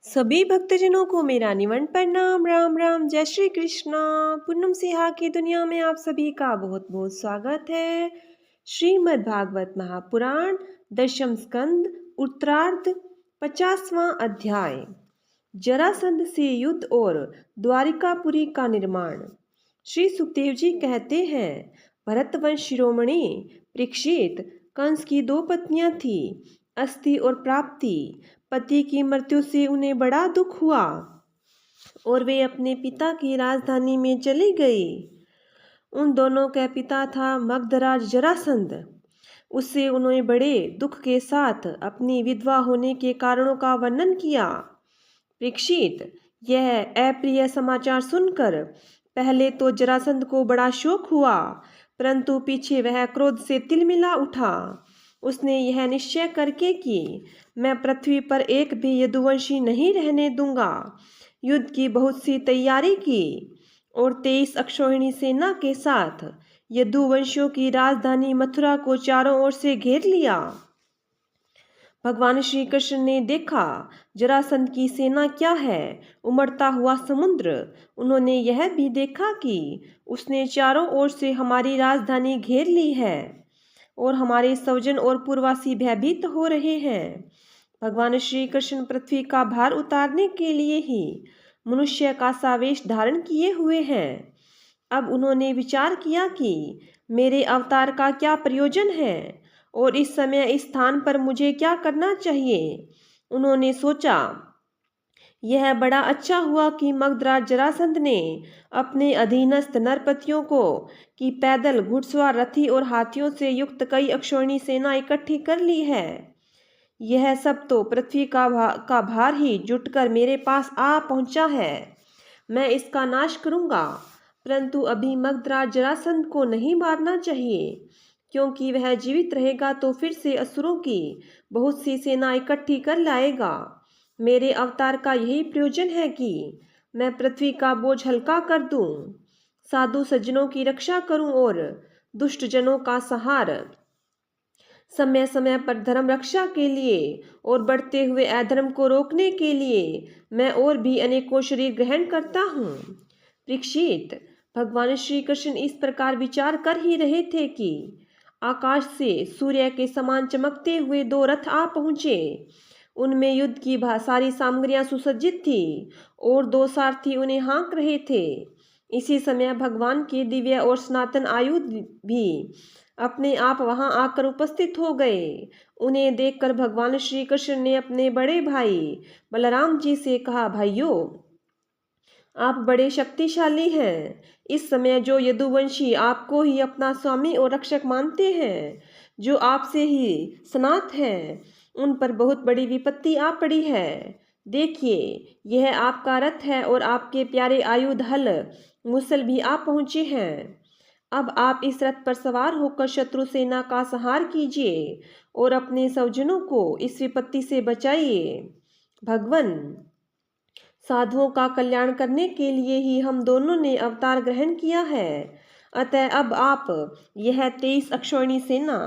सभी भक्तजनों को मेरा निवन प्रणाम। राम राम, जय श्री कृष्णा। पूनम सिहा की दुनिया में आप सभी का बहुत बहुत स्वागत है। श्रीमद् भागवत महापुराण दशम स्कंद उत्तरार्ध 50वां अध्याय, जरासंध से युद्ध और द्वारिकापुरी का निर्माण। श्री सुखदेव जी कहते हैं, भरतवंश शिरोमणि परीक्षित, कंस की दो पत्नियां थी, अस्ति और प्राप्ति। पति की मृत्यु से उन्हें बड़ा दुख हुआ और वे अपने पिता की राजधानी में चले गए। उन दोनों का पिता था मगधराज जरासंध। उससे उन्होंने बड़े दुख के साथ अपनी विधवा होने के कारणों का वर्णन किया। परीक्षित, यह अप्रिय समाचार सुनकर पहले तो जरासंध को बड़ा शोक हुआ, परंतु पीछे वह क्रोध से तिलमिला उठा। उसने यह निश्चय करके कि मैं पृथ्वी पर एक भी यदुवंशी नहीं रहने दूंगा। युद्ध की बहुत सी तैयारी की और 23 अक्षौहिणी सेना के साथ यदुवंशियों की राजधानी मथुरा को चारों ओर से घेर लिया। भगवान श्री कृष्ण ने देखा जरासंध की सेना क्या है, उमड़ता हुआ समुद्र। उन्होंने यह भी देखा कि उसने चारों ओर से हमारी राजधानी घेर ली है और हमारे स्वजन और पूर्ववासी भयभीत हो रहे हैं। भगवान श्री कृष्ण पृथ्वी का भार उतारने के लिए ही मनुष्य का सावेश धारण किए हुए हैं। अब उन्होंने विचार किया कि मेरे अवतार का क्या प्रयोजन है और इस समय इस स्थान पर मुझे क्या करना चाहिए। उन्होंने सोचा, यह बड़ा अच्छा हुआ कि मगधराज जरासंध ने अपने अधीनस्थ नरपतियों को कि पैदल, घुड़सवार, रथी और हाथियों से युक्त कई अक्षौहिणी सेना इकट्ठी कर ली है। यह सब तो पृथ्वी का भार ही जुटकर मेरे पास आ पहुंचा है। मैं इसका नाश करूंगा, परंतु अभी मगधराज जरासंध को नहीं मारना चाहिए, क्योंकि वह जीवित रहेगा तो फिर से असुरों की बहुत सी सेना इकट्ठी कर लाएगा। मेरे अवतार का यही प्रयोजन है कि मैं पृथ्वी का बोझ हल्का कर दूं, साधु सज्जनों की रक्षा करूं और दुष्ट जनों का संहार। समय समय पर धर्म रक्षा के लिए और बढ़ते हुए अधर्म को रोकने के लिए मैं और भी अनेकों शरीर ग्रहण करता हूँ। परीक्षित, भगवान श्री कृष्ण इस प्रकार विचार कर ही रहे थे कि आकाश से सूर्य के समान चमकते हुए दो रथ आ पहुंचे। उनमें युद्ध की सारी सामग्रियां सुसज्जित थी और दो सारथी उन्हें हाँक रहे थे। इसी समय भगवान के दिव्य और सनातन आयुध भी अपने आप वहां आकर उपस्थित हो गए। उन्हें देखकर भगवान श्री कृष्ण ने अपने बड़े भाई बलराम जी से कहा, भाइयों, आप बड़े शक्तिशाली हैं। इस समय जो यदुवंशी आपको ही अपना स्वामी और रक्षक मानते हैं, जो आपसे ही सनात हैं, उन पर बहुत बड़ी विपत्ति आ पड़ी है। देखिए, यह आपका रथ है और आपके प्यारे आयुध हल मुसल भी आ पहुंचे हैं। अब आप इस रथ पर सवार होकर शत्रु सेना का संहार कीजिए और अपने स्वजनों को इस विपत्ति से बचाइए। भगवन, साधुओं का कल्याण करने के लिए ही हम दोनों ने अवतार ग्रहण किया है। अतः अब आप यह 23 अक्षौहिणी सेना,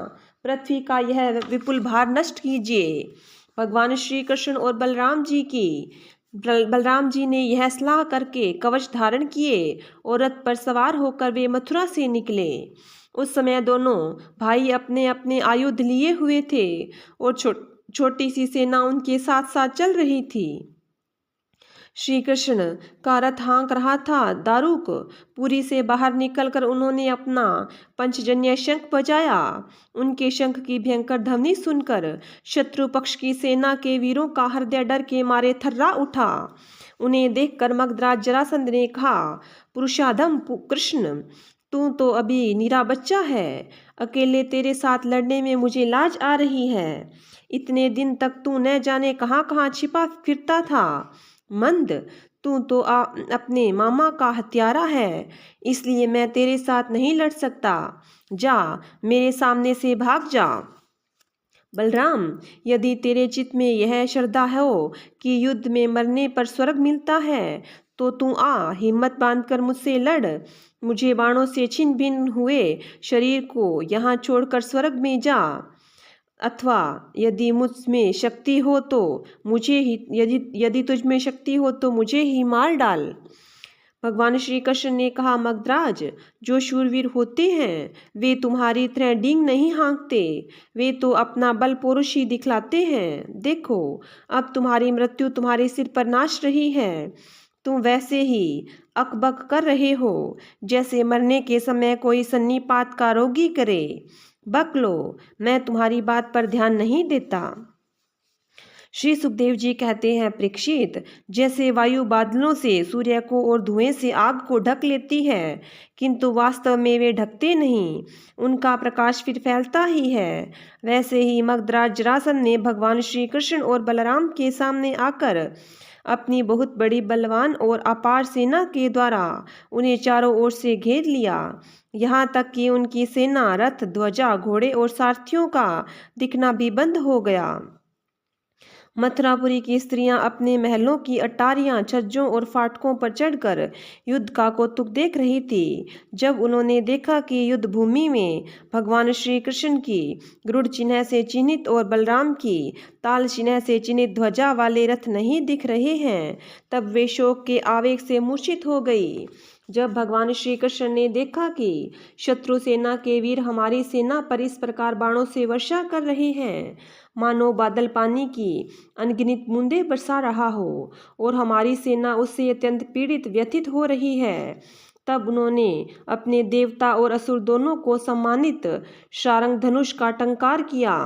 पृथ्वी का यह विपुल भार नष्ट कीजिए। भगवान श्री कृष्ण और बलराम जी ने यह सलाह करके कवच धारण किए और रथ पर सवार होकर वे मथुरा से निकले। उस समय दोनों भाई अपने अपने आयुध लिए हुए थे और छोटी सी सेना उनके साथ साथ चल रही थी। श्री कृष्ण का रथ हाँक रहा था। दारुक पुरी से बाहर निकलकर उन्होंने अपना पंचजन्य शंख बजाया। उनके शंख की भयंकर ध्वनि सुनकर शत्रु पक्ष की सेना के वीरों का हृदय डर के मारे थर्रा उठा। उन्हें देखकर मगधराज जरासंध ने कहा, पुरुषाधम कृष्ण, तू तो अभी नीरा बच्चा है। अकेले तेरे साथ लड़ने में मुझे लाज आ रही है। इतने दिन तक तू न जाने कहाँ कहाँ छिपा फिरता था। मंद, तू तो अपने मामा का हत्यारा है, इसलिए मैं तेरे साथ नहीं लड़ सकता। जा, मेरे सामने से भाग जा। बलराम, यदि तेरे चित्त में यह श्रद्धा हो कि युद्ध में मरने पर स्वर्ग मिलता है, तो तू आ, हिम्मत बांधकर मुझसे लड़। मुझे बाणों से छिन्न भिन्न हुए शरीर को यहाँ छोड़कर स्वर्ग में जा। अथवा यदि मुझ में शक्ति हो तो मुझे ही यदि यदि तुझ में शक्ति हो तो मुझे ही मार डाल। भगवान श्री कृष्ण ने कहा, मगधराज, जो शूरवीर होते हैं वे तुम्हारी तरह डींग नहीं हाँकते, वे तो अपना बल पौरुष ही दिखलाते हैं। देखो, अब तुम्हारी मृत्यु तुम्हारे सिर पर नाच रही है। तुम वैसे ही अकबक कर रहे हो जैसे मरने के समय कोई सन्नीपात का रोगी करे। बक लो, मैं तुम्हारी बात पर ध्यान नहीं देता। श्री सुखदेव जी कहते हैं, परीक्षित, जैसे वायु बादलों से सूर्य को और धुएं से आग को ढक लेती है, किंतु वास्तव में वे ढकते नहीं, उनका प्रकाश फिर फैलता ही है, वैसे ही मगधराज जरासंध ने भगवान श्री कृष्ण और बलराम के सामने आकर अपनी बहुत बड़ी बलवान और अपार सेना के द्वारा उन्हें चारों ओर से घेर लिया, यहाँ तक कि उनकी सेना, रथ, ध्वजा, घोड़े और सारथियों का दिखना भी बंद हो गया। मथुरापुरी की स्त्रियां अपने महलों की अटारियां, छज्जों और फाटकों पर चढ़कर युद्ध का कौतुक देख रही थी। जब उन्होंने देखा कि युद्ध भूमि में भगवान श्री कृष्ण की गरुड़ चिन्ह से चिन्हित और बलराम की ताल चिन्ह से चिन्हित ध्वजा वाले रथ नहीं दिख रहे हैं, तब वे शोक के आवेग से मूर्छित हो गई। जब भगवान श्री कृष्ण ने देखा कि शत्रु सेना के वीर हमारी सेना पर इस प्रकार बाणों से वर्षा कर रहे हैं, मानो बादल पानी की अनगिनत बूंदें बरसा रहा हो, और हमारी सेना उससे अत्यंत पीड़ित व्यथित हो रही है, तब उन्होंने अपने देवता और असुर दोनों को सम्मानित शारंग धनुष का टंकार किया।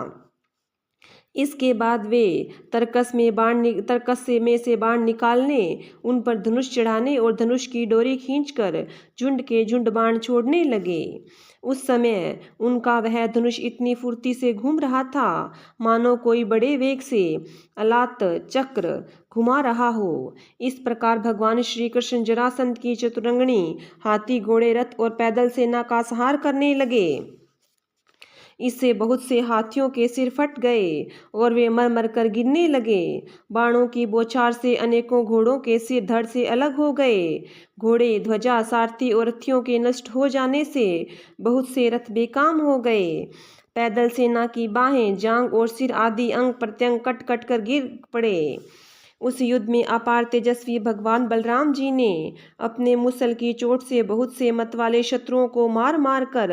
इसके बाद वे तरकस में से बाण निकालने, उन पर धनुष चढ़ाने और धनुष की डोरी खींचकर झुंड के झुंड बाण छोड़ने लगे। उस समय उनका वह धनुष इतनी फुर्ती से घूम रहा था मानो कोई बड़े वेग से अलात चक्र घुमा रहा हो। इस प्रकार भगवान श्री कृष्ण जरासंध की चतुरंगनी हाथी, घोड़े, रथ और पैदल सेना का संहार करने लगे। इससे बहुत से हाथियों के सिर फट गए और वे मर मर कर गिरने लगे। बाणों की बौछार से अनेकों घोड़ों के सिर धड़ से अलग हो गए। घोड़े, ध्वजा, सारथी और रथियों के नष्ट हो जाने से बहुत से रथ बेकाम हो गए। पैदल सेना की बाहें, जांग और सिर आदि अंग प्रत्यंग कट कट कर गिर पड़े। उस युद्ध में अपार तेजस्वी भगवान बलराम जी ने अपने मुसल की चोट से बहुत से मत वाले शत्रुओं को मार मार कर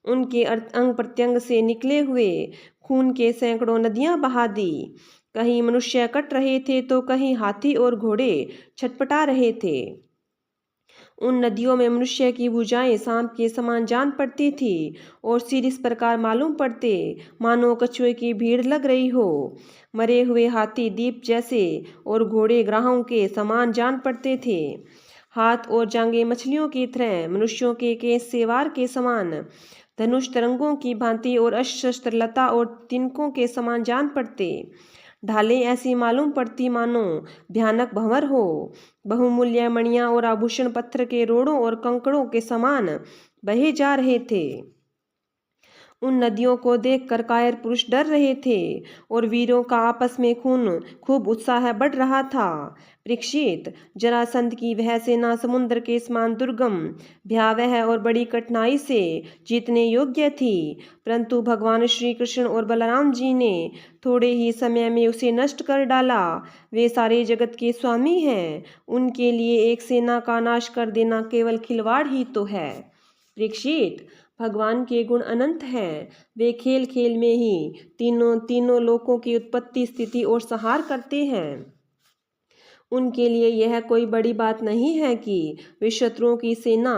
उनके अंग प्रत्यंग से निकले हुए खून के सैकड़ों नदियां बहा दी। कहीं मनुष्य कट रहे थे तो कहीं हाथी और घोड़े छटपटा रहे थे। उन नदियों में मनुष्य की भुजाएं सांप के समान जान पड़ती थी और सिर इस प्रकार मालूम पड़ते मानो कछुए की भीड़ लग रही हो। मरे हुए हाथी दीप जैसे और घोड़े ग्राहों के समान जान पड़ते थे। हाथ और जांघें मछलियों की तरह, मनुष्यों के केस सेवार के समान, धनुष तरंगों की भांति और अस्त्र लता और तिनकों के समान जान पड़ते। ढालें ऐसी मालूम पड़ती मानो भयानक भंवर हो। बहुमूल्य मणियां और आभूषण पत्थर के रोड़ों और कंकड़ों के समान बहे जा रहे थे। उन नदियों को देखकर कायर पुरुष डर रहे थे और वीरों का आपस में खूब उत्साह बढ़ रहा था। परीक्षित, जरासंध की वह सेना समुद्र के समान दुर्गम, भयावह और बड़ी कठिनाई से जीतने योग्य थी, परंतु भगवान श्री कृष्ण और बलराम जी ने थोड़े ही समय में उसे नष्ट कर डाला। वे सारे जगत के स्वामी हैं, उनके लिए एक सेना का नाश कर देना केवल खिलवाड़ ही तो है। परीक्षित, भगवान के गुण अनंत हैं। वे खेल खेल में ही तीनों लोकों की उत्पत्ति, स्थिति और संहार करते हैं। उनके लिए यह कोई बड़ी बात नहीं है कि वे शत्रुओं की सेना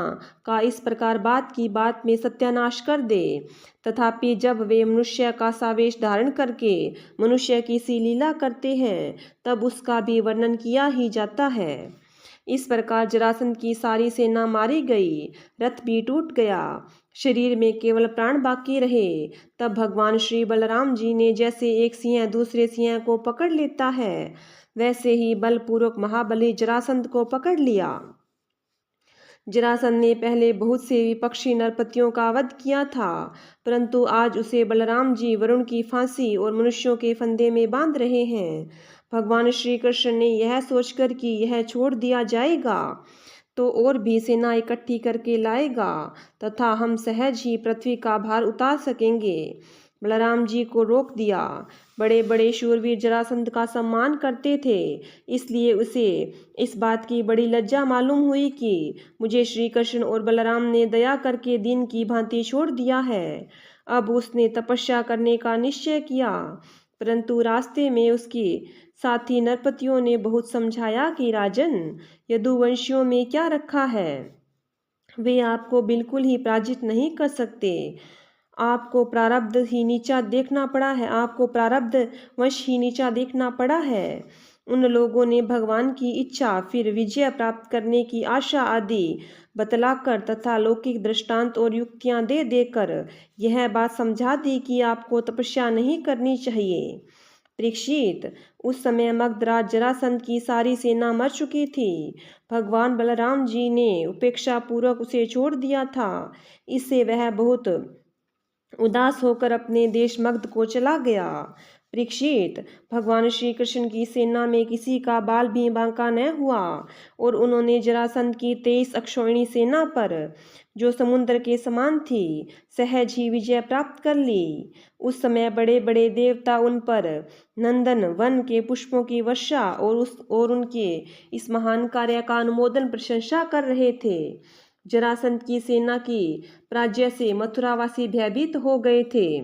का इस प्रकार बात की बात में सत्यानाश कर दे। तथापि जब वे मनुष्य का सावेश धारण करके मनुष्य की सी लीला करते हैं, तब उसका भी वर्णन किया ही जाता है। इस प्रकार जरासंध की सारी सेना मारी गई, रथ भी टूट गया, शरीर में केवल प्राण बाकी रहे। तब भगवान श्री बलराम जी ने जैसे एक सिंह दूसरे सिंह को पकड़ लेता है, वैसे ही बलपूर्वक महाबली जरासंध को पकड़ लिया। जरासंध ने पहले बहुत से विपक्षी नरपतियों का वध किया था, परंतु आज उसे बलराम जी वरुण की फांसी और मनुष्यों के फंदे में बांध रहे हैं। भगवान श्री कृष्ण ने यह सोचकर कि यह छोड़ दिया जाएगा तो और भी सेना इकट्ठी करके लाएगा तथा हम सहज ही पृथ्वी का भार उतार सकेंगे, बलराम जी को रोक दिया। बड़े बड़े शूरवीर जरासंध का सम्मान करते थे, इसलिए उसे इस बात की बड़ी लज्जा मालूम हुई कि मुझे श्री कृष्ण और बलराम ने दया करके दीन की भांति छोड़ दिया है। अब उसने तपस्या करने का निश्चय किया, परंतु रास्ते में उसके साथी नरपतियों ने बहुत समझाया कि राजन, यदुवंशियों में क्या रखा है, वे आपको बिल्कुल ही पराजित नहीं कर सकते। आपको प्रारब्ध ही नीचा देखना पड़ा है, आपको प्रारब्ध वश ही नीचा देखना पड़ा है। उन लोगों ने भगवान की इच्छा, फिर विजय प्राप्त करने की आशा आदि बतलाकर तथा लौकिक दृष्टांत और युक्तियां दे देकर यह बात समझा दी कि आपको तपस्या नहीं करनी चाहिए। परीक्षित, उस समय मगधराज जरासंध की सारी सेना मर चुकी थी। भगवान बलराम जी ने उपेक्षा पूर्वक उसे छोड़ दिया था। इससे वह बहुत उदास होकर अपने देश मगध को चला गया। परीक्षित, भगवान श्री कृष्ण की सेना में किसी का बाल भी बांका न हुआ और उन्होंने जरासंध की 23 अक्षौहिणी सेना पर, जो समुद्र के समान थी, सहज ही विजय प्राप्त कर ली। उस समय बड़े बड़े देवता उन पर नंदन वन के पुष्पों की वर्षा और उनके इस महान कार्य का अनुमोदन प्रशंसा कर रहे थे। जरासंध की सेना की पराजय से मथुरावासी भयभीत हो गए थे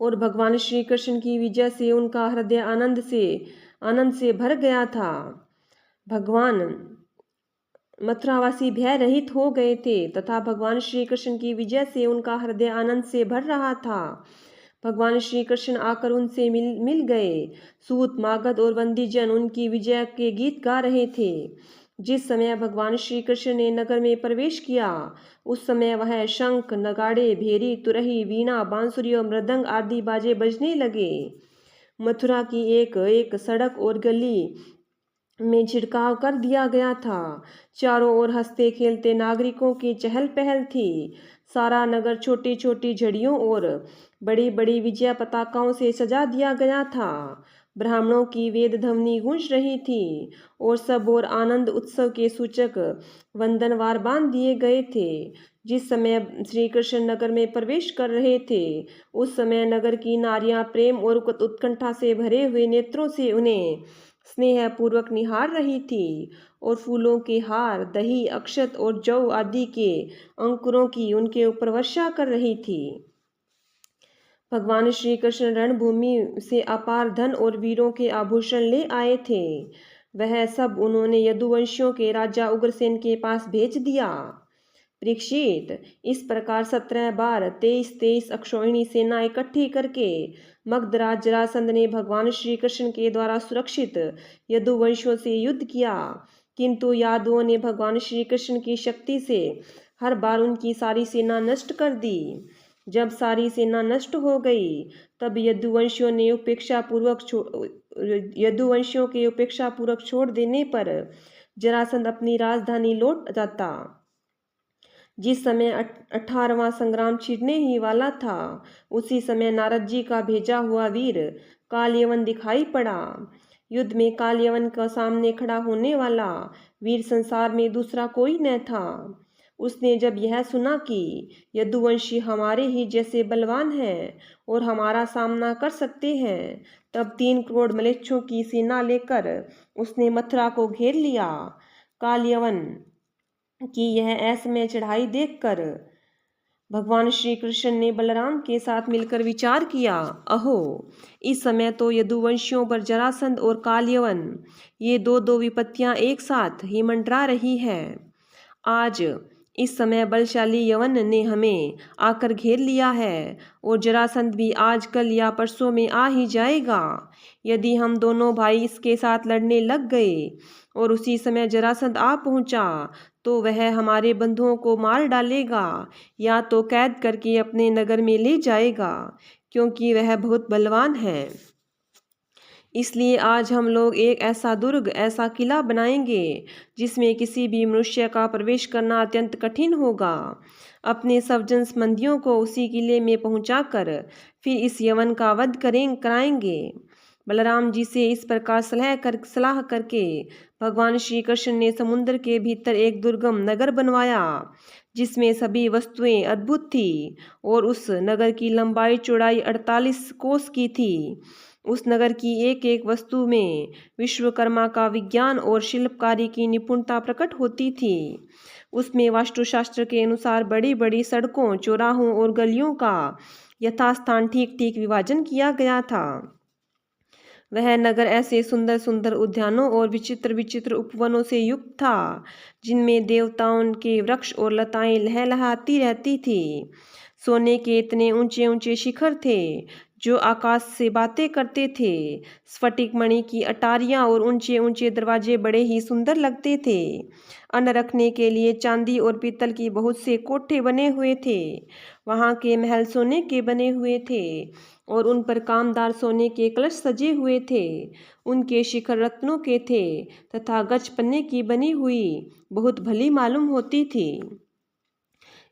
और भगवान श्री कृष्ण की विजय से उनका हृदय आनंद से भर गया था। भगवान मथुरावासी भय रहित हो गए थे तथा भगवान श्री कृष्ण की विजय से उनका हृदय आनंद से भर रहा था। भगवान श्री कृष्ण आकर उनसे मिल गए। सूत, मागध और वंदीजन उनकी विजय के गीत गा रहे थे। जिस समय भगवान श्री कृष्ण ने नगर में प्रवेश किया, उस समय वह शंख, नगाड़े, भेरी, तुरही, वीणा, बांसुरी और मृदंग आदि बाजे बजने लगे। मथुरा की एक एक सड़क और गली में छिड़काव कर दिया गया था। चारों ओर हंसते खेलते नागरिकों की चहल पहल थी। सारा नगर छोटी छोटी झड़ियों और बड़ी बड़ी विजय पताकाओं से सजा दिया गया था। ब्राह्मणों की वेद ध्वनि गूंज रही थी और सब और आनंद उत्सव के सूचक वंदनवार बांध दिए गए थे। जिस समय श्री कृष्ण नगर में प्रवेश कर रहे थे, उस समय नगर की नारियां प्रेम और उत्कंठा से भरे हुए नेत्रों से उन्हें स्नेह पूर्वक निहार रही थी और फूलों के हार, दही, अक्षत और जौ आदि के अंकुरों की उनके ऊपर वर्षा कर रही थी। भगवान श्री कृष्ण रणभूमि से अपार धन और वीरों के आभूषण ले आए थे। वह सब उन्होंने यदुवंशियों के राजा उग्रसेन के पास भेज दिया। परीक्षित, इस प्रकार 17 बार 23 अक्षौहिणी सेना इकट्ठी करके मगधराज जरासंध ने भगवान श्री कृष्ण के द्वारा सुरक्षित यदुवंशियों से युद्ध किया, किंतु यादवों ने भगवान श्री कृष्ण की शक्ति से हर बार उनकी सारी सेना नष्ट कर दी। जब सारी सेना नष्ट हो गई, तब यदुवंशियों के उपेक्षा पूर्वक छोड़ देने पर जरासंध अपनी राजधानी लौट जाता। जिस समय 18वां संग्राम छिड़ने ही वाला था, उसी समय नारद जी का भेजा हुआ वीर कालयवन दिखाई पड़ा। युद्ध में कालयवन का सामने खड़ा होने वाला वीर संसार में दूसरा कोई न था। उसने जब यह सुना कि यदुवंशी हमारे ही जैसे बलवान हैं और हमारा सामना कर सकते हैं, तब 3 करोड़ मलेच्छों की सेना लेकर उसने मथुरा को घेर लिया। कालयवन की यह ऐसमय चढ़ाई देखकर भगवान श्री कृष्ण ने बलराम के साथ मिलकर विचार किया, अहो, इस समय तो यदुवंशियों पर जरासंध और कालयवन, ये दो विपत्तियां एक साथ ही मंडरा रही है। आज इस समय बलशाली यवन ने हमें आकर घेर लिया है और जरासंध भी आज कल या परसों में आ ही जाएगा। यदि हम दोनों भाई इसके साथ लड़ने लग गए और उसी समय जरासंध आ पहुंचा, तो वह हमारे बंधुओं को मार डालेगा या तो कैद करके अपने नगर में ले जाएगा, क्योंकि वह बहुत बलवान है। इसलिए आज हम लोग एक ऐसा दुर्ग, ऐसा किला बनाएंगे जिसमें किसी भी मनुष्य का प्रवेश करना अत्यंत कठिन होगा। अपने सब जन संबंधियों को उसी किले में पहुंचाकर फिर इस यवन का वध कराएंगे। बलराम जी से इस प्रकार सलाह करके भगवान श्री कृष्ण ने समुद्र के भीतर एक दुर्गम नगर बनवाया, जिसमें सभी वस्तुएं अद्भुत थी और उस नगर की लंबाई चौड़ाई 48 कोस की थी। उस नगर की एक एक वस्तु में विश्वकर्मा का विज्ञान और शिल्पकारी की निपुणता प्रकट होती थी। उसमें वास्तुशास्त्र के अनुसार बड़ी बड़ी सड़कों, चौराहों और गलियों का यथास्थान ठीक ठीक विभाजन किया गया था। वह नगर ऐसे सुंदर सुंदर उद्यानों और विचित्र विचित्र उपवनों से युक्त था, जिनमें देवताओं के वृक्ष और लताएं लहलहाती रहती थी। सोने के इतने ऊंचे ऊंचे शिखर थे जो आकाश से बातें करते थे। स्फटिक मणि की अटारियां और ऊंचे ऊंचे दरवाजे बड़े ही सुंदर लगते थे। अन्न रखने के लिए चांदी और पीतल की बहुत से कोठे बने हुए थे। वहां के महल सोने के बने हुए थे और उन पर कामदार सोने के कलश सजे हुए थे। उनके शिखर रत्नों के थे तथा गज पन्ने की बनी हुई बहुत भली मालूम होती थी।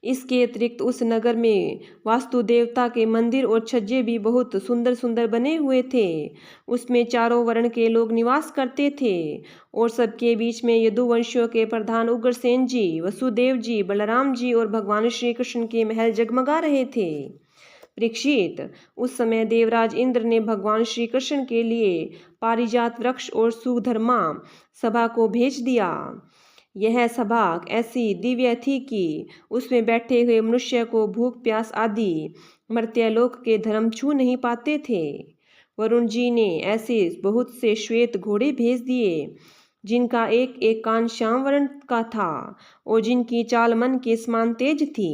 इसके अतिरिक्त उस नगर में वास्तु देवता के मंदिर और छज्जे भी बहुत सुंदर सुंदर बने हुए थे। उसमें चारों वर्ण के लोग निवास करते थे और सबके बीच में यदुवंशियों के प्रधान उग्रसेन जी, वसुदेव जी, बलराम जी और भगवान श्री कृष्ण के महल जगमगा रहे थे। परीक्षित, उस समय देवराज इंद्र ने भगवान श्री कृष्ण के लिए पारिजात वृक्ष और सुधर्मा सभा को भेज दिया। यह सभा ऐसी दिव्य थी कि उसमें बैठे हुए मनुष्य को भूख प्यास आदि मर्त्यलोक के धर्म छू नहीं पाते थे। वरुण जी ने ऐसे बहुत से श्वेत घोड़े भेज दिए, जिनका एक एक कान श्याम वर्ण का था और जिनकी चाल मन के समान तेज थी।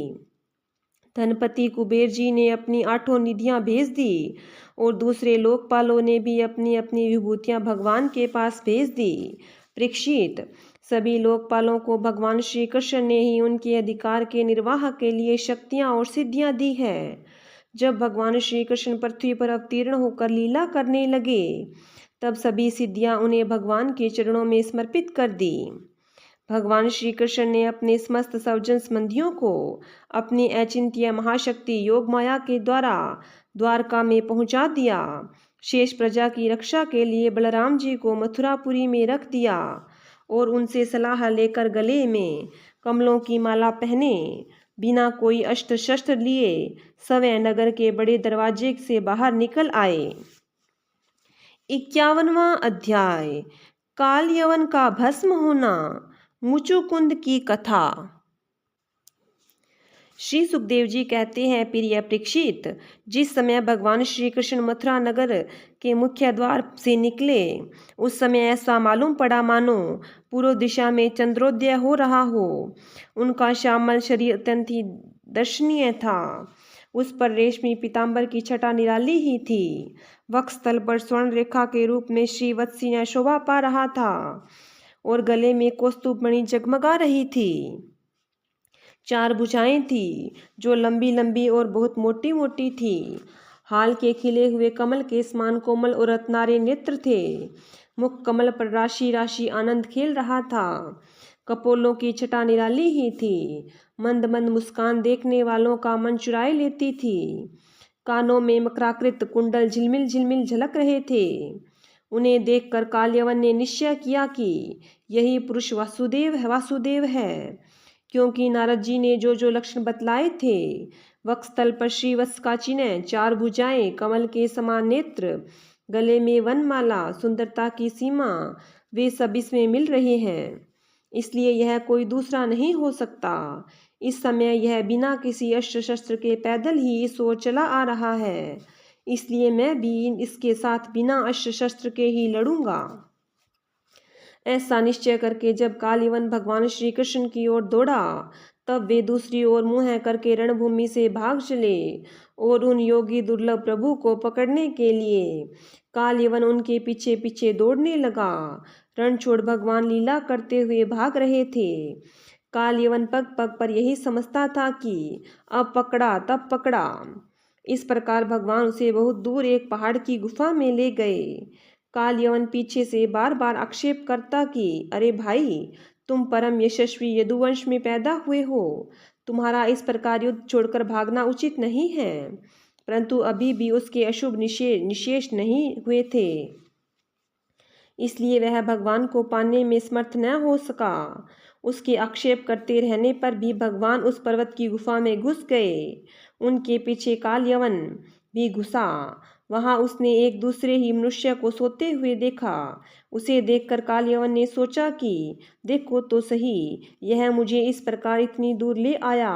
धनपति कुबेर जी ने अपनी 8 निधियां भेज दी और दूसरे लोकपालों ने भी अपनी अपनी विभूतियां भगवान के पास भेज दी। परीक्षित, सभी लोकपालों को भगवान श्री कृष्ण ने ही उनके अधिकार के निर्वाह के लिए शक्तियां और सिद्धियां दी है। जब भगवान श्री कृष्ण पृथ्वी पर अवतीर्ण होकर लीला करने लगे, तब सभी सिद्धियां उन्हें भगवान के चरणों में समर्पित कर दी। भगवान श्री कृष्ण ने अपने समस्त सज्जन संबंधियों को अपनी अचिंत्य महाशक्ति योग माया के द्वारा द्वारका में पहुंचा दिया। शेष प्रजा की रक्षा के लिए बलराम जी को मथुरापुरी में रख दिया और उनसे सलाह लेकर गले में कमलों की माला पहने बिना कोई अस्त्र शस्त्र लिए सवै नगर के बड़े दरवाजे से बाहर निकल आए। 51वां अध्याय, काल यवन का भस्म होना, मुचुकुंद की कथा। श्री सुखदेव जी कहते हैं, प्रिय परीक्षित, जिस समय भगवान श्री कृष्ण मथुरा नगर के मुख्य द्वार से निकले, उस समय ऐसा मालूम पड़ा मानो पूर्व दिशा में चंद्रोदय हो रहा हो। उनका श्यामल शरीर अत्यंत ही दर्शनीय था। उस पर रेशमी पीताम्बर की छटा निराली ही थी। वक्षस्थल पर स्वर्ण रेखा के रूप में श्रीवत्सियां शोभा पा रहा था और गले में कौस्तुभ मणि जगमगा रही थी। 4 भुजाएं थी जो लंबी लंबी और बहुत मोटी मोटी थी। हाल के खिले हुए कमल के समान कोमल और रत्नारे नेत्र थे। मुख कमल पर राशि राशि आनंद खेल रहा था। कपोलों की छटा निराली ही थी। मंद मंद मुस्कान देखने वालों का मन चुराए लेती थी। कानों में मकराकृत कुंडल झिलमिल झिलमिल झलक रहे थे। उन्हें देखकर कालयवन ने निश्चय किया कि यही पुरुष वासुदेव है, क्योंकि नारद जी ने जो जो लक्षण बतलाए थे, वक्षस्थल पर श्रीवत्स का चिन्ह, 4 भुजाएं, कमल के समान नेत्र, गले में वनमाला, सुंदरता की सीमा, वे सब इसमें मिल रहे हैं। इसलिए यह कोई दूसरा नहीं हो सकता। इस समय यह बिना किसी अस्त्र शस्त्र के पैदल ही इस ओर चला आ रहा है। इसलिए मैं भी इसके साथ बिना अस्त्र शस्त्र के ही लड़ूंगा। ऐसा निश्चय करके जब कालयवन भगवान श्री कृष्ण की ओर दौड़ा, तब वे दूसरी ओर मुँह करके रणभूमि से भाग चले और उन योगी दुर्लभ प्रभु को पकड़ने के लिए कालयवन उनके पीछे पीछे दौड़ने लगा। रण छोड़ भगवान लीला करते हुए भाग रहे थे। कालयवन पग पग पर यही समझता था कि अब पकड़ा तब पकड़ा। इस प्रकार भगवान उसे बहुत दूर एक पहाड़ की गुफा में ले गए। कालयवन पीछे से बार बार आक्षेप करता कि अरे भाई, तुम परम यशस्वी यदुवंश में पैदा हुए हो, तुम्हारा इस प्रकार युद्ध छोड़कर भागना उचित नहीं है। परंतु अभी भी उसके अशुभ निशेष नहीं हुए थे, इसलिए वह भगवान को पाने में समर्थ न हो सका। उसके आक्षेप करते रहने पर भी भगवान उस पर्वत की गुफा में घुस गए। उनके पीछे काल यवन भी घुसा। वहां उसने एक दूसरे ही मनुष्य को सोते हुए देखा। उसे देखकर काल यवन ने सोचा कि देखो तो सही, यह मुझे इस प्रकार इतनी दूर ले आया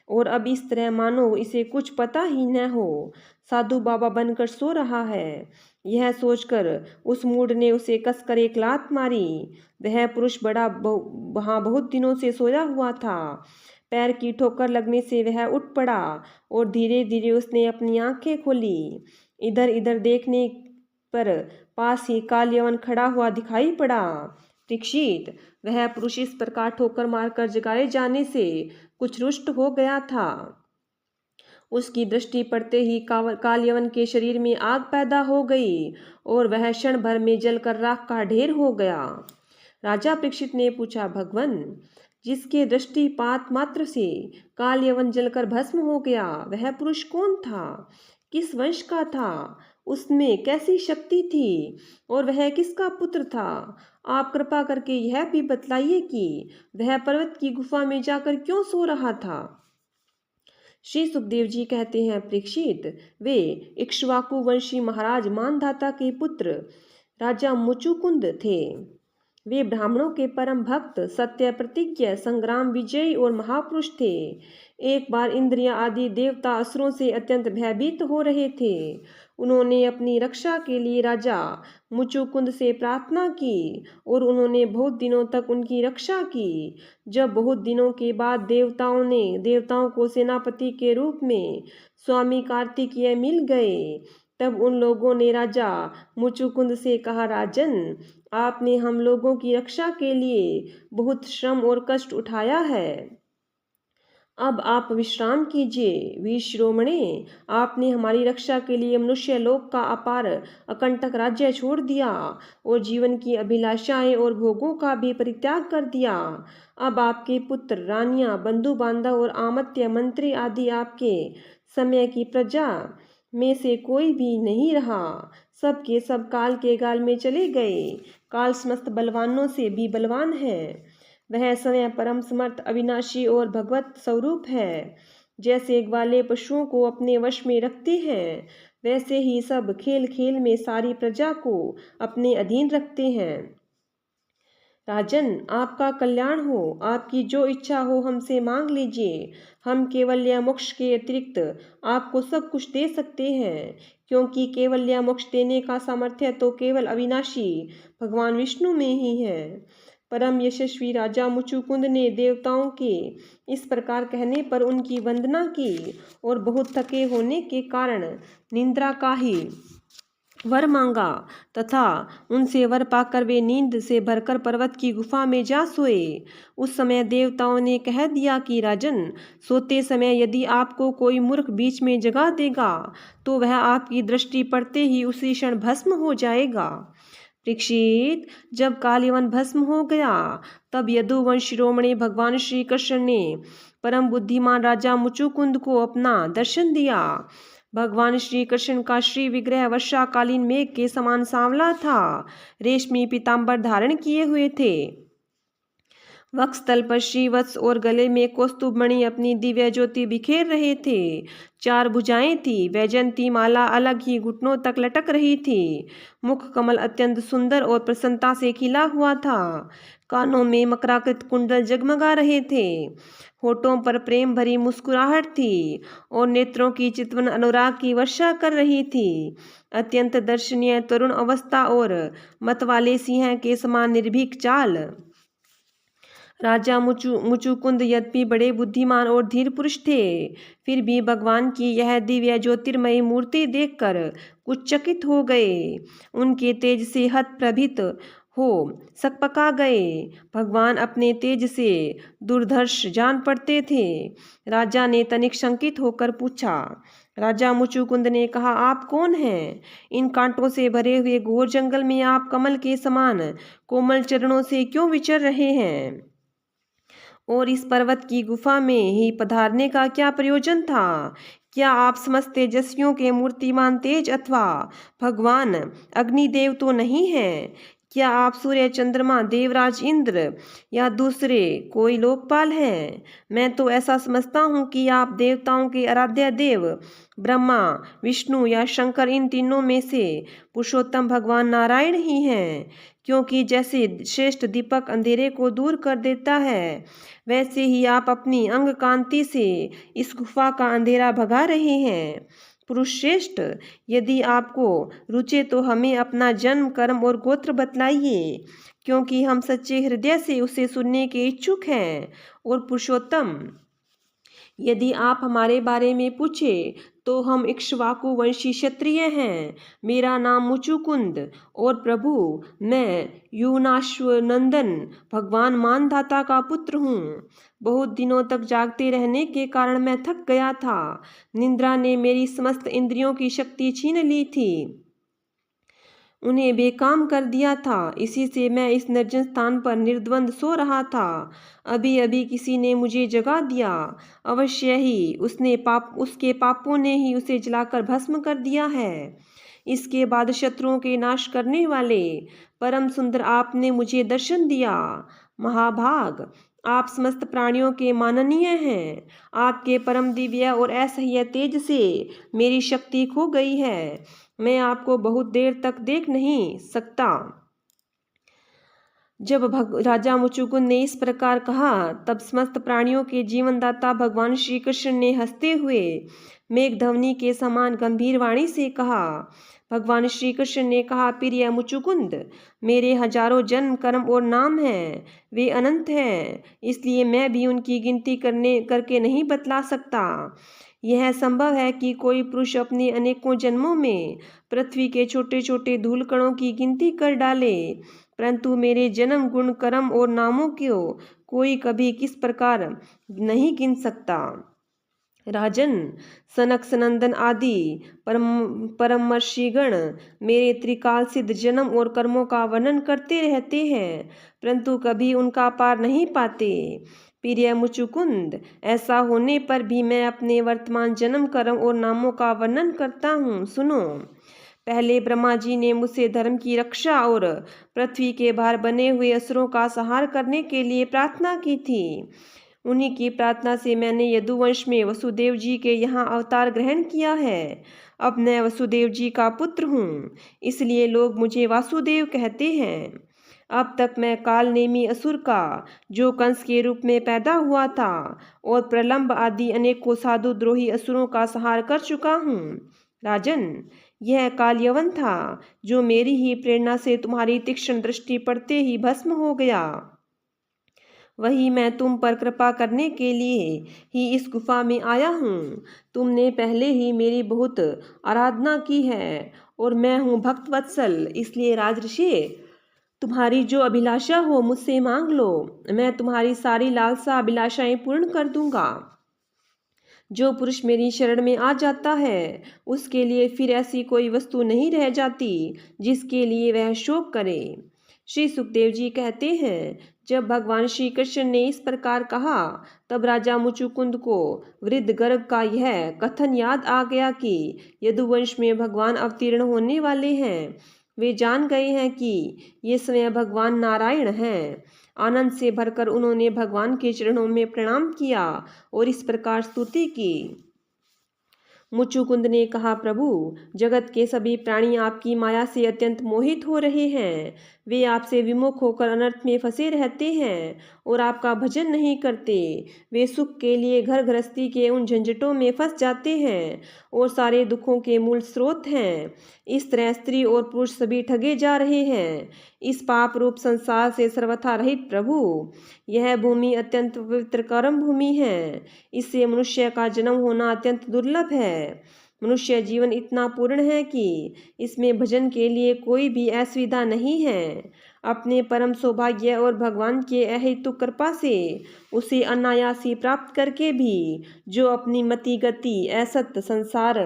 और अब इस तरह मानो इसे कुछ पता ही न हो, साधु बाबा बनकर सो रहा है। यह सोचकर उस मूढ़ ने उसे कसकर एक लात मारी। वह पुरुष वहां बहुत दिनों से सोया हुआ था। पैर की ठोकर लगने से वह उठ पड़ा और धीरे धीरे उसने अपनी आंखें खोली। इधर इधर देखने पर पास ही काल यवन खड़ा हुआ दिखाई पड़ा। परीक्षित, वह पुरुष इस प्रकार ठोकर मारकर जगाए जाने से कुछ रुष्ट हो गया था। उसकी दृष्टि पड़ते ही काल यवन के शरीर में आग पैदा हो गई और वह क्षण भर में जलकर राख का ढेर हो गया। राजा परीक्षित ने पूछा, भगवन, जिसके दृष्टिपात मात्र से काल यवन जलकर भस्म हो गया, वह पुरुष कौन था? किस वंश का था? उसमें कैसी शक्ति थी और वह किसका पुत्र था? आप कृपा करके यह भी बतलाइए कि वह पर्वत की गुफा में जाकर क्यों सो रहा था। श्री सुखदेव जी कहते हैं, परीक्षित, वे इक्ष्वाकु वंशी महाराज मानधाता के पुत्र राजा मुचुकुंद थे। वे ब्राह्मणों के परम भक्त, सत्य प्रतिज्ञ, संग्राम विजयी और महापुरुष थे। एक बार इंद्रिया आदि देवता असुरों से अत्यंत भयभीत हो रहे थे। उन्होंने अपनी रक्षा के लिए राजा मुचुकुंद से प्रार्थना की और उन्होंने बहुत दिनों तक उनकी रक्षा की। जब बहुत दिनों के बाद देवताओं को सेनापति के रूप में स्वामी कार्तिकेय मिल गए, तब उन लोगों ने राजा मुचुकुंद से कहा, राजन, आपने हम लोगों की रक्षा के लिए बहुत श्रम और कष्ट उठाया है, अब आप विश्राम कीजिए। वीर शिरोमणे, आपने हमारी रक्षा के लिए मनुष्य लोक का अपार अकंटक राज्य छोड़ दिया और जीवन की अभिलाषाएं और भोगों का भी परित्याग कर दिया। अब आपके पुत्र, रानियां, बंधु बांधव और आमत्य मंत्री आदि आपके समय की प्रजा में से कोई भी नहीं रहा। सब के सब काल के गाल में चले गए। काल समस्त बलवानों से भी बलवान है। वह स्वयं परम समर्थ, अविनाशी और भगवत स्वरूप है। जैसे ग्वाले पशुओं को अपने वश में रखते हैं, वैसे ही सब खेल खेल में सारी प्रजा को अपने अधीन रखते हैं। राजन, आपका कल्याण हो। आपकी जो इच्छा हो हमसे मांग लीजिए। हम केवल्य मोक्ष के अतिरिक्त आपको सब कुछ दे सकते हैं, क्योंकि केवल्य मोक्ष देने का सामर्थ्य तो केवल अविनाशी भगवान विष्णु में ही है। परम यशस्वी राजा मुचुकुंद ने देवताओं के इस प्रकार कहने पर उनकी वंदना की और बहुत थके होने के कारण निद्रा का ही वर मांगा तथा उनसे वर पाकर वे नींद से भरकर पर्वत की गुफा में जा सोए। उस समय देवताओं ने कह दिया कि राजन, सोते समय यदि आपको कोई मूर्ख बीच में जगा देगा तो वह आपकी दृष्टि पड़ते ही उसी क्षण भस्म हो जाएगा। परीक्षित, जब काल यवन भस्म हो गया, तब यदुवंश शिरोमणि भगवान श्री कृष्ण ने परम बुद्धिमान राजा मुचुकुंद को अपना दर्शन दिया। भगवान श्री कृष्ण का श्री विग्रह वर्षाकालीन मेघ के समान सांवला था। रेशमी पीताम्बर धारण किए हुए थे। वक्षस्थल पर श्रीवत्स और गले में कौस्तुभ मणि अपनी दिव्य ज्योति बिखेर रहे थे। 4 भुजाएं थी। वैजयंती माला अलग ही घुटनों तक लटक रही थी। मुख कमल अत्यंत सुंदर और प्रसन्नता से खिला हुआ था। कानों में मकराकृत कुंडल जगमगा रहे थे। होठों पर प्रेम भरी मुस्कुराहट थी और नेत्रों की चितवन अनुराग की वर्षा कर रही थी। अत्यंत दर्शनीय तरुण अवस्था और मतवाले सिंह के समान निर्भीक चाल। राजा मुचुकुंद यद्यपि बड़े बुद्धिमान और धीर पुरुष थे, फिर भी भगवान की यह दिव्य ज्योतिर्मयी मूर्ति देखकर कुछ चकित हो गए। उनके तेज से हतप्रभित हो सकपका गए। भगवान अपने तेज से दुर्धर्ष जान पड़ते थे। राजा ने तनिक शंकित होकर पूछा। राजा मुचुकुंद ने कहा, आप कौन हैं? इन कांटों से भरे हुए घोर जंगल में आप कमल के समान कोमल चरणों से क्यों विचर रहे हैं? और इस पर्वत की गुफा में ही पधारने का क्या प्रयोजन था? क्या आप समस्त तेजस्वियों के मूर्तिमान तेज अथवा भगवान अग्निदेव तो नहीं हैं? क्या आप सूर्य चंद्रमा देवराज इंद्र या दूसरे कोई लोकपाल हैं? मैं तो ऐसा समझता हूँ कि आप देवताओं के आराध्य देव ब्रह्मा, विष्णु या शंकर, इन तीनों में से पुरुषोत्तम भगवान नारायण ही हैं। क्योंकि जैसे श्रेष्ठ दीपक अंधेरे को दूर कर देता है, वैसे ही आप अपनी अंग कांति से इस गुफा का अंधेरा भगा रहे हैं। पुरुष श्रेष्ठ, यदि आपको रुचे तो हमें अपना जन्म, कर्म और गोत्र बतलाइए, क्योंकि हम सच्चे हृदय से उसे सुनने के इच्छुक हैं। और पुरुषोत्तम, यदि आप हमारे बारे में पूछे तो हम इक्ष्वाकु वंशी क्षत्रिय हैं। मेरा नाम मुचुकुंद और प्रभु, मैं यूनाश्वनंदन भगवान मानधाता का पुत्र हूँ। बहुत दिनों तक जागते रहने के कारण मैं थक गया था। निद्रा ने मेरी समस्त इंद्रियों की शक्ति छीन ली थी, उन्हें बेकाम कर दिया था। इसी से मैं इस निर्जन स्थान पर निर्द्वंद सो रहा था। अभी अभी किसी ने मुझे जगा दिया। अवश्य ही उसके पापों ने ही उसे जलाकर भस्म कर दिया है। इसके बाद शत्रुओं के नाश करने वाले परम सुंदर आपने मुझे दर्शन दिया। महाभाग, आप समस्त प्राणियों के माननीय हैं। आपके परम दिव्य और असह्य तेज से मेरी शक्ति खो गई है। मैं आपको बहुत देर तक देख नहीं सकता। जब राजा मुचुकुंद ने इस प्रकार कहा, तब समस्त प्राणियों के जीवनदाता भगवान श्री कृष्ण ने हंसते हुए मेघध्वनि के समान गंभीर वाणी से कहा। भगवान श्री कृष्ण ने कहा, प्रिय मुचुकुंद, मेरे हजारों जन्म, कर्म और नाम हैं। वे अनंत हैं, इसलिए मैं भी उनकी गिनती करके नहीं बतला सकता। यह संभव है कि कोई पुरुष अपने अनेकों जन्मों में पृथ्वी के छोटे छोटे धूल कणों की गिनती कर डाले, परंतु मेरे जन्म, गुण, कर्म और नामों को कोई कभी किस प्रकार नहीं गिन सकता। राजन, सनक सनंदन आदि परमर्षिगण मेरे त्रिकाल सिद्ध जन्म और कर्मों का वर्णन करते रहते हैं, परंतु कभी उनका पार नहीं पाते। प्रिय मुचुकुंद, ऐसा होने पर भी मैं अपने वर्तमान जन्म, कर्म और नामों का वर्णन करता हूँ। सुनो। पहले ब्रह्मा जी ने मुझसे धर्म की रक्षा और पृथ्वी के भार बने हुए असुरों का संहार करने के लिए प्रार्थना की थी। उन्हीं की प्रार्थना से मैंने यदुवंश में वसुदेव जी के यहाँ अवतार ग्रहण किया है। अब मैं वसुदेव जी का पुत्र हूँ, इसलिए लोग मुझे वासुदेव कहते हैं। अब तक मैं काल नेमी असुर का, जो कंस के रूप में पैदा हुआ था, और प्रलंब आदि अनेकों साधु द्रोही असुरों का संहार कर चुका हूँ। राजन, यह काल यवन था, जो मेरी ही प्रेरणा से तुम्हारी तीक्ष्ण दृष्टि पड़ते ही भस्म हो गया। वही मैं तुम पर कृपा करने के लिए ही इस गुफा में आया हूँ। तुमने पहले ही मेरी बहुत आराधना की है और मैं हूँ भक्तवत्सल, इसलिए राजऋषि, तुम्हारी जो अभिलाषा हो मुझसे मांग लो। मैं तुम्हारी सारी लालसा अभिलाषाएं पूर्ण कर दूंगा। जो पुरुष मेरी शरण में आ जाता है, उसके लिए फिर ऐसी कोई वस्तु नहीं रह जाती जिसके लिए वह शोक करे। श्री सुखदेव जी कहते हैं, जब भगवान श्री कृष्ण ने इस प्रकार कहा, तब राजा मुचुकुंद को वृद्ध गर्ग का यह कथन याद आ गया कि यदुवंश में भगवान अवतीर्ण होने वाले हैं। वे जान गए हैं कि ये स्वयं भगवान नारायण हैं। आनंद से भरकर उन्होंने भगवान के चरणों में प्रणाम किया और इस प्रकार स्तुति की। मुचुकुंद ने कहा, प्रभु, जगत के सभी प्राणी आपकी माया से अत्यंत मोहित हो रहे हैं। वे आपसे विमुख होकर अनर्थ में फंसे रहते हैं और आपका भजन नहीं करते। वे सुख के लिए घर गृहस्थी के उन झंझटों में फंस जाते हैं और सारे दुखों के मूल स्रोत हैं। इस तरह स्त्री और पुरुष सभी ठगे जा रहे हैं इस पाप रूप संसार से सर्वथा रहित प्रभु। यह भूमि अत्यंत पवित्र कर्म भूमि है। इससे मनुष्य का जन्म होना अत्यंत दुर्लभ है। मनुष्य जीवन इतना पूर्ण है कि इसमें भजन के लिए कोई भी असुविधा नहीं है। अपने परम सौभाग्य और भगवान के अहेतुक कृपा से उसे अनायास ही प्राप्त करके भी जो अपनी मति गति असत संसार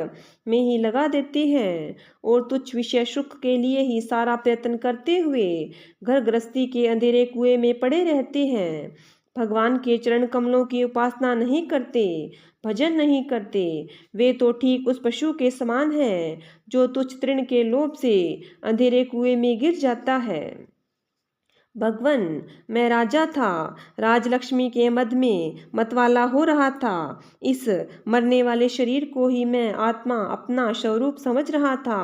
में ही लगा देते हैं और तुच्छ विषय सुख के लिए ही सारा प्रयत्न करते हुए घर गृहस्थी के अंधेरे कुएं में पड़े रहते हैं, भगवान के चरण कमलों की उपासना नहीं करते, भजन नहीं करते, वे तो ठीक उस पशु के समान हैं जो तुच्छ तृण के लोभ से अंधेरे कुएं में गिर जाता है। भगवन, मैं राजा था, राजलक्ष्मी के मद में मतवाला हो रहा था। इस मरने वाले शरीर को ही मैं आत्मा अपना स्वरूप समझ रहा था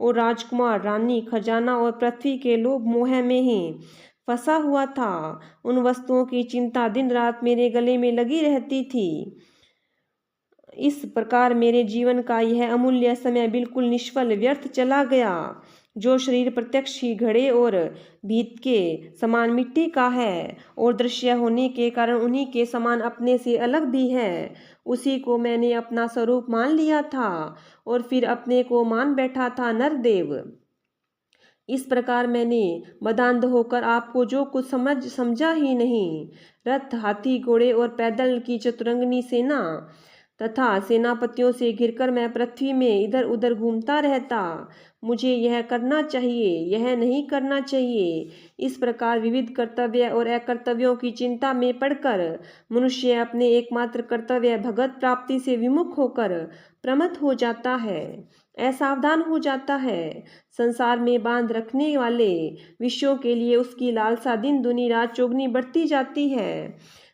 और राजकुमार, रानी, खजाना और पृथ्वी के लोभ मोह में ही फंसा हुआ था। उन वस्तुओं की चिंता दिन रात मेरे गले में लगी रहती थी। इस प्रकार मेरे जीवन का यह अमूल्य समय बिल्कुल निष्फल व्यर्थ चला गया। जो शरीर प्रत्यक्ष ही घड़े और भीत के समान मिट्टी का है और दृश्य होने के कारण उन्हीं के समान अपने से अलग भी है, उसी को मैंने अपना स्वरूप मान लिया था और फिर अपने को मान बैठा था नरदेव। इस प्रकार मैंने मदान्ध होकर आपको जो कुछ समझा ही नहीं, रथ, हाथी, घोड़े और पैदल की चतुरंगनी सेना तथा सेनापतियों से घिरकर मैं पृथ्वी में इधर उधर घूमता रहता। मुझे यह करना चाहिए, यह नहीं करना चाहिए, इस प्रकार विविध कर्तव्य और अकर्तव्यों की चिंता में पड़कर मनुष्य अपने एकमात्र कर्तव्य भगवत प्राप्ति से विमुख होकर प्रमत्त हो जाता है, असावधान हो जाता है। संसार में बांध रखने वाले विषयों के लिए उसकी लालसा दिन दुनी रात चौगुनी बढ़ती जाती है।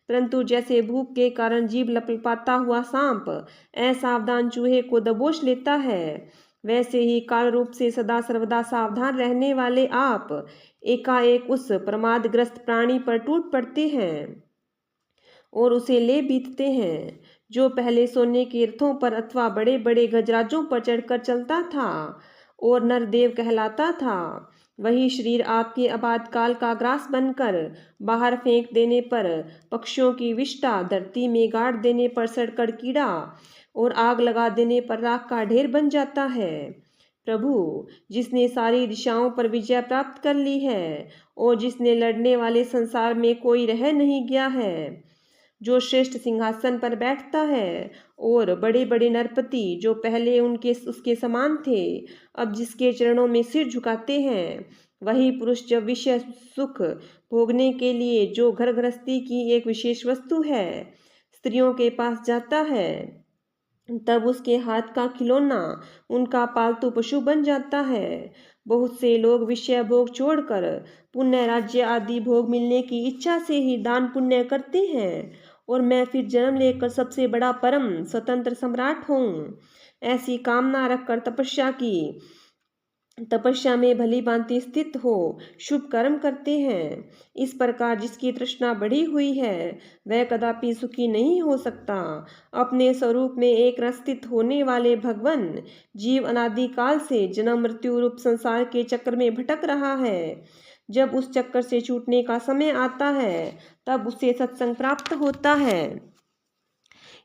परंतु जैसे भूख के कारण जीभ लपलपाता हुआ सांप असावधान चूहे को दबोच लेता है, वैसे ही काल रूप से सदा सर्वदा सावधान रहने वाले आप एकाएक उस प्रमादग्रस्त प्राणी पर टूट पड़ते हैं और उसे ले बीतते हैं, जो पहले सोने के रथों पर अथवा बड़े बड़े गजराजों पर चढ़कर चलता था और नरदेव कहलाता था। वही शरीर आपके आपातकाल का ग्रास बनकर बाहर फेंक देने पर, पक्षियों की विष्ठा धरती में गाड़ देने पर सड़कर कीड़ा और आग लगा देने पर राख का ढेर बन जाता है। प्रभु, जिसने सारी दिशाओं पर विजय प्राप्त कर ली है और जिसने लड़ने वाले संसार में कोई रह नहीं गया है, जो श्रेष्ठ सिंहासन पर बैठता है और बड़े बड़े नरपति जो पहले उसके समान थे अब जिसके चरणों में सिर झुकाते हैं, वही पुरुष जब विषय सुख भोगने के लिए जो घर गृहस्थी की एक विशेष वस्तु है स्त्रियों के पास जाता है, तब उसके हाथ का खिलौना उनका पालतू पशु बन जाता है। बहुत से लोग विषय भोग छोड़कर पुण्य, राज्य आदि भोग मिलने की इच्छा से ही दान पुण्य करते हैं और मैं फिर जन्म लेकर सबसे बड़ा परम स्वतंत्र सम्राट हूँ, ऐसी कामना रखकर तपस्या में भली भांति स्थित हो शुभ कर्म करते हैं। इस प्रकार जिसकी तृष्णा बढ़ी हुई है वह कदापि सुखी नहीं हो सकता। अपने स्वरूप में एक रस स्थित होने वाले भगवान जीव अनादिकाल से जन्म मृत्यु रूप संसार के चक्र में भटक रहा है। जब उस चक्कर से छूटने का समय आता है तब उसे सत्संग प्राप्त होता है।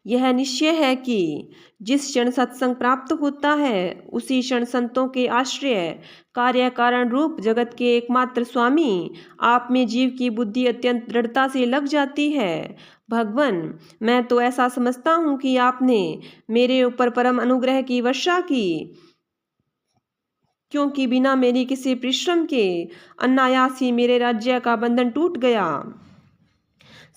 यह निश्चय है कि जिस क्षण सत्संग प्राप्त होता है उसी क्षण संतों के आश्रय कार्य कारण रूप जगत के एकमात्र स्वामी आप में जीव की बुद्धि अत्यंत दृढ़ता से लग जाती है। भगवन, मैं तो ऐसा समझता हूँ कि आपने मेरे ऊपर परम अनुग्रह की वर्षा की, क्योंकि बिना मेरी किसी परिश्रम के अनायास ही मेरे राज्य का बंधन टूट गया।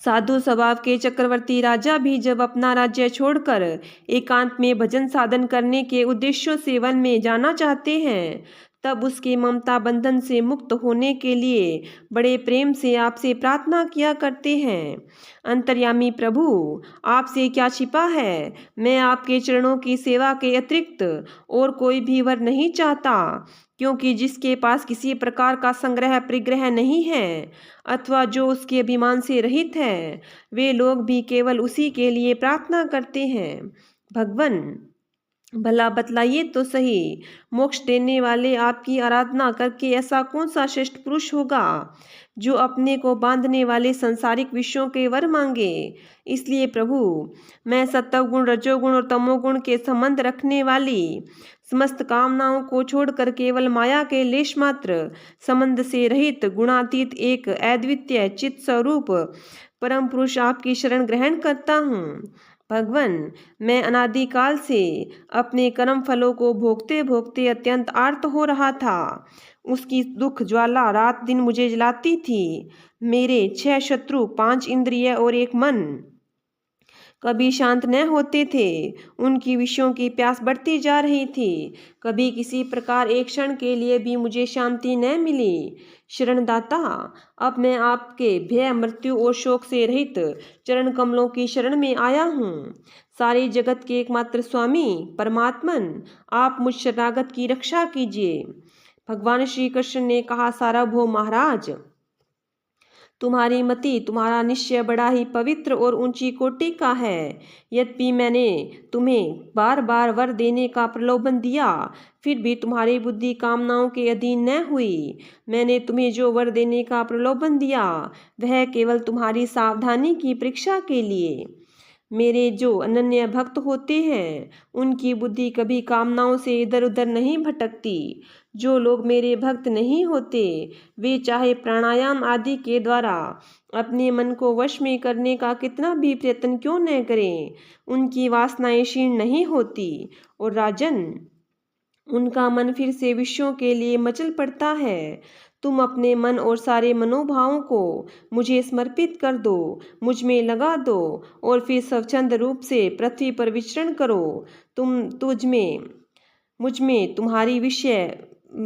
साधु स्वभाव के चक्रवर्ती राजा भी जब अपना राज्य छोड़कर एकांत में भजन साधन करने के उद्देश्यों से वन में जाना चाहते हैं तब उसके ममता बंधन से मुक्त होने के लिए बड़े प्रेम से आपसे प्रार्थना किया करते हैं। अंतर्यामी प्रभु, आपसे क्या छिपा है, मैं आपके चरणों की सेवा के अतिरिक्त और कोई भी वर नहीं चाहता, क्योंकि जिसके पास किसी प्रकार का संग्रह परिग्रह नहीं है अथवा जो उसके अभिमान से रहित है, वे लोग भी केवल उसी के लिए प्रार्थना करते हैं। भगवन, भला बतलाइए तो सही, मोक्ष देने वाले आपकी आराधना करके ऐसा कौन सा श्रेष्ठ पुरुष होगा जो अपने को बांधने वाले संसारिक विषयों के वर मांगे। इसलिए प्रभु, मैं सत्वगुण, रजोगुण और तमोगुण के संबंध रखने वाली समस्त कामनाओं को छोड़कर केवल माया के लेश मात्र संबंध से रहित गुणातीत एक अद्वितीय चित्त स्वरूप परम पुरुष आपकी शरण ग्रहण करता हूँ। भगवन, मैं अनादिकाल से अपने कर्म फलों को भोगते भोगते अत्यंत आर्त हो रहा था। उसकी दुख ज्वाला रात दिन मुझे जलाती थी। मेरे 6 शत्रु, 5 इंद्रिय और 1 मन कभी शांत न होते थे। उनकी विषयों की प्यास बढ़ती जा रही थी। कभी किसी प्रकार एक क्षण के लिए भी मुझे शांति न मिली। शरणदाता, अब मैं आपके भय, मृत्यु और शोक से रहित चरण कमलों की शरण में आया हूँ। सारे जगत के एकमात्र स्वामी परमात्मन, आप मुझ शरणागत की रक्षा कीजिए। भगवान श्री कृष्ण ने कहा, सार्वभौम महाराज, तुम्हारी मति, तुम्हारा निश्चय बड़ा ही पवित्र और ऊंची कोटि का है। यद्यपि मैंने तुम्हें बार बार वर देने का प्रलोभन दिया, फिर भी तुम्हारी बुद्धि कामनाओं के अधीन न हुई। मैंने तुम्हें जो वर देने का प्रलोभन दिया, वह केवल तुम्हारी सावधानी की परीक्षा के लिए। मेरे जो अनन्य भक्त होते हैं, उनकी बुद्धि कभी कामनाओं से इधर उधर नहीं भटकती। जो लोग मेरे भक्त नहीं होते, वे चाहे प्राणायाम आदि के द्वारा अपने मन को वश में करने का कितना भी प्रयत्न क्यों न करें, उनकी वासनाएं क्षीण नहीं होती। और राजन, उनका मन फिर से विषयों के लिए मचल पड़ता है। तुम अपने मन और सारे मनोभावों को मुझे समर्पित कर दो, मुझ में लगा दो और फिर स्वच्छंद रूप से पृथ्वी पर विचरण करो। मुझ में तुम्हारी विषय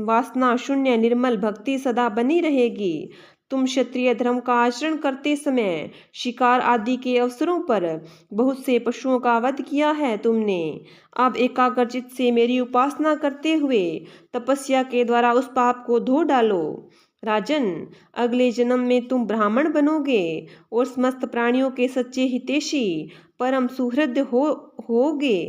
वासना शून्य निर्मल भक्ति सदा बनी रहेगी। तुम क्षत्रिय धर्म का आचरण करते समय शिकार आदि के अवसरों पर बहुत से पशुओं का वध किया है तुमने। अब एकाग्रचित्त से मेरी उपासना करते हुए तपस्या के द्वारा उस पाप को धो डालो। राजन, अगले जन्म में तुम ब्राह्मण बनोगे और समस्त प्राणियों के सच्चे हितैषी परम सुहृद होगे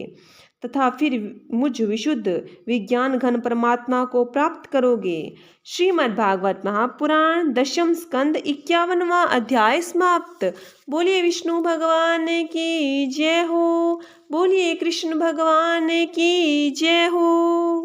तथा फिर मुझ विशुद्ध विज्ञान घन परमात्मा को प्राप्त करोगे। श्रीमद् भागवत महापुराण 10म स्कंद 51वां अध्याय समाप्त। बोलिए विष्णु भगवान की जय हो। बोलिए कृष्ण भगवान की जय हो।